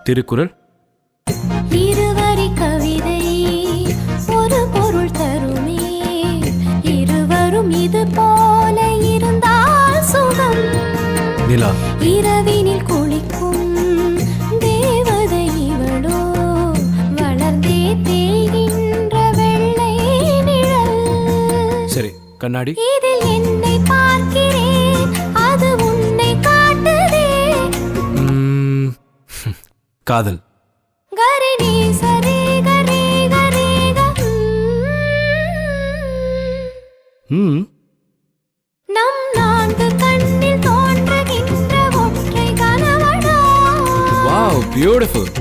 திருக்குறள். இருவரி கவிதை ஒரு பொருள் தருமே, இருவரும் இது போல இருந்தால் சுகம். நிலா. இரவினில் குளிக்கும் தேவதை இவளோ, வளர்ந்தே தேய்கின்ற வெள்ளை நிழல். சரி, கண்ணாடி. இதில் என்னை பார்க்கிறேன், அது உன்னை காட்டுதே. காதல். கரிணி சரி கரி கரி நம் நான்கு கண்ணில் தோன்றுகின்ற ஒற்றை கனவடா. Wow, beautiful.